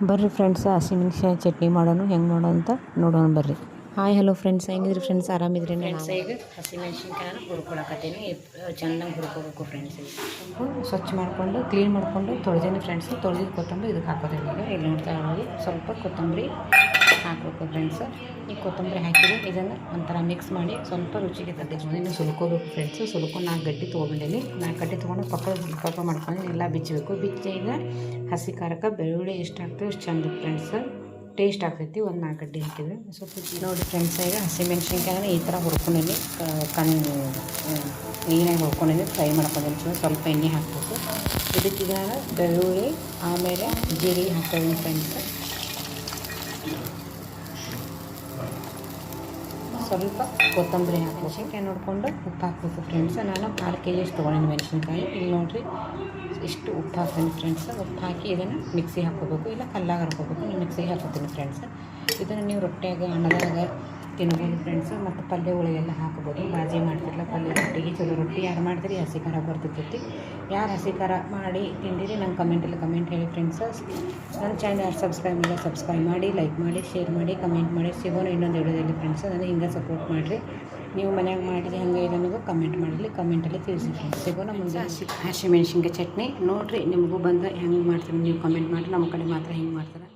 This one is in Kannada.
ಬರ್ರಿ ಫ್ರೆಂಡ್ಸ್, ಹಸಿಮೆಣ್ಸಿನ ಚಟ್ನಿ ಮಾಡೋಣ ಹೆಂಗೆ ಮಾಡೋಣ ಅಂತ ನೋಡೋಣ ಬರ್ರಿ. ಹಾಯ್ ಹಲೋ ಫ್ರೆಂಡ್ಸ್, ಹೆಂಗಿದ್ರಿ ಫ್ರೆಂಡ್ಸ್? ಆರಾಮಿದ್ರಿ ಫ್ರೆಂಡ್ಸ್? ಈಗ ಹಸಿಮೆಣ್ಸಿನ್ಕಾಯಿ ಹುರ್ಕೊಳಕತ್ತೀನಿ. ಚೆನ್ನಾಗಿ ಹುರ್ಕೋಬೇಕು ಫ್ರೆಂಡ್ಸ್. ಸ್ವಚ್ಛ ಮಾಡಿಕೊಂಡು ಕ್ಲೀನ್ ಮಾಡಿಕೊಂಡು ತೊಳೆದೇನೆ ಫ್ರೆಂಡ್ಸ್. ತೊಳೆದು ಕೊತ್ತಂಬರಿ ಇದಕ್ಕೆ ಹಾಕೋದಿಲ್ಲ. ಈಗ ಇಲ್ಲಿ ನೋಡ್ತಾ ಇರೋದು ಸ್ವಲ್ಪ ಕೊತ್ತಂಬರಿ ಹಾಕಬೇಕು ಫ್ರೆಂಡ್ಸ್. ಈ ಕೊತ್ತಂಬರಿ ಹಾಕಿದ್ರೆ ಇದನ್ನು ಒಂಥರ ಮಿಕ್ಸ್ ಮಾಡಿ ಸ್ವಲ್ಪ ರುಚಿಗೆ ತಗ್ಗಿಸ್ಕೊಂಡು ಇನ್ನು ಸುಲ್ಕೋಬೇಕು ಫ್ರೆಂಡ್ಸ್. ಸುಲ್ಕೊಂಡು 4 ಗಡ್ಡೆ ತೊಗೊಂಡಿದ್ದೀನಿ. 4 ಗಡ್ಡೆ ತೊಗೊಂಡು ಪಕ್ಕ ಮಾಡ್ಕೊಂಡು ಎಲ್ಲ ಬಿಚ್ಚಬೇಕು. ಬಿಚ್ಚಿ ಈಗ ಹಸಿ ಖಾರಕ್ಕೆ ಬೆಳ್ಳುಳ್ಳಿ ಎಷ್ಟು ಹಾಕ್ತೀವಿ ಅಷ್ಟು ಚಂದ ಫ್ರೆಂಡ್ಸ್, ಟೇಸ್ಟ್ ಆಗ್ತೈತಿ. ಒಂದು 4 ಗಡ್ಡೆ ಹಾಕಿದ್ರೆ ಸ್ವಲ್ಪ ನೋಡಿ ಫ್ರೆಂಡ್ಸ್. ಈಗ ಹಸಿಮೆಣ್ಸಿನ್ಕಾಯಿನ ಈ ಥರ ಹುರ್ಕೊಂಡಿನಿ, ನೀರಾಗಿ ಹುರ್ಕೊಂಡಿನಿ, ಫ್ರೈ ಮಾಡ್ಕೊಂಡಿದ್ದೀನಿ. ಸ್ವಲ್ಪ ಎಣ್ಣೆ ಹಾಕಬೇಕು. ಇದಕ್ಕೆ ನಾನು ಬೆಳ್ಳುಳ್ಳಿ ಆಮೇಲೆ ಜೀರಿಗೆ ಹಾಕ್ತೀನಿ ಫ್ರೆಂಡ್ಸ್. ಸ್ವಲ್ಪ ಕೊತ್ತಂಬರಿ ಹಾಕಬೇಕು. ಮೆಣಸಿನ್ಕಾಯಿ ನೋಡಿಕೊಂಡು ಉಪ್ಪು ಹಾಕಬೇಕು ಫ್ರೆಂಡ್ಸ್. ನಾನು 6 kg ತೊಗೊಂಡಿನಿ ಮೆಣಸಿನ್ಕಾಯಿ. ಇಲ್ಲಿ ನೋಡಿರಿ ಇಷ್ಟು ಉಪ್ಪು ಹಾಕ್ತೀನಿ ಫ್ರೆಂಡ್ಸ್. ಉಪ್ಪು ಹಾಕಿ ಇದನ್ನು ಮಿಕ್ಸಿಗೆ ಹಾಕ್ಕೋಬೇಕು, ಇಲ್ಲ ಕಲ್ಲಾಗ ಹಾಕ್ಕೋಬೇಕು. ನೀವು ಮಿಕ್ಸಿಗೆ ಹಾಕೋತೀನಿ ಫ್ರೆಂಡ್ಸ್. ಇದನ್ನು ನೀವು ರೊಟ್ಟಿಯಾಗ ಅನ್ನದಾಗ ತಿನ್ಬೋದು ಫ್ರೆಂಡ್ಸ್. ಮತ್ತು ಪಲ್ಯಗಳಿಗೆಲ್ಲ ಹಾಕ್ಬೋದು. ಬಾಜಿ ಮಾಡ್ತಿರಲ್ಲ ಪಲ್ಯ ರೊಟ್ಟಿಗೆ ಚಲೋ. ರೊಟ್ಟಿ ಯಾರು ಮಾಡಿದ್ರಿ ಹಸಿ ಖಾರ ಬರ್ತಿರ್ತೈತಿ. ಯಾರು ಹಸಿ ಖಾರ ಮಾಡಿ ತಿಂದಿರಿ ನಂಗೆ ಕಮೆಂಟ್ ಹೇಳಿ ಫ್ರೆಂಡ್ಸ್. ನನ್ನ ಚಾನಲ್ ಯಾರು ಸಬ್ಸ್ಕ್ರೈಬ್ ಮಾಡಿ, ಲೈಕ್ ಮಾಡಿ, ಶೇರ್ ಮಾಡಿ, ಕಮೆಂಟ್ ಮಾಡಿ. ಸಿಗೋಣ ಇನ್ನೊಂದು ವಿಡಿಯೋದಲ್ಲಿ ಫ್ರೆಂಡ್ಸ್. ನನಗೆ ಹಿಂಗೆ ಸಪೋರ್ಟ್ ಮಾಡಿರಿ. ನೀವು ಮನ್ಯಾಗ ಮಾಡಿರಿ ಹಂಗೆ ಇಲ್ಲ ಅನ್ನೋದು ಕಮೆಂಟಲ್ಲಿ ತಿಳಿಸಿ ಫ್ರೆಂಡ್ಸ್. ಸಿಗೋಣ ಮುಂದೆ. ಹಸಿಮೆಣ್ಸಿನ್ಕಾಯಿ ಚಟ್ನಿ ನೋಡಿರಿ, ನಿಮಗೂ ಬಂದ ಹೆಂಗೆ ಮಾಡ್ತೀರಿ ನೀವು ಕಮೆಂಟ್ ಮಾಡಿ. ನಮ್ಮ ಕಡೆ ಮಾತ್ರ ಹಿಂಗೆ ಮಾಡ್ತಾರೆ.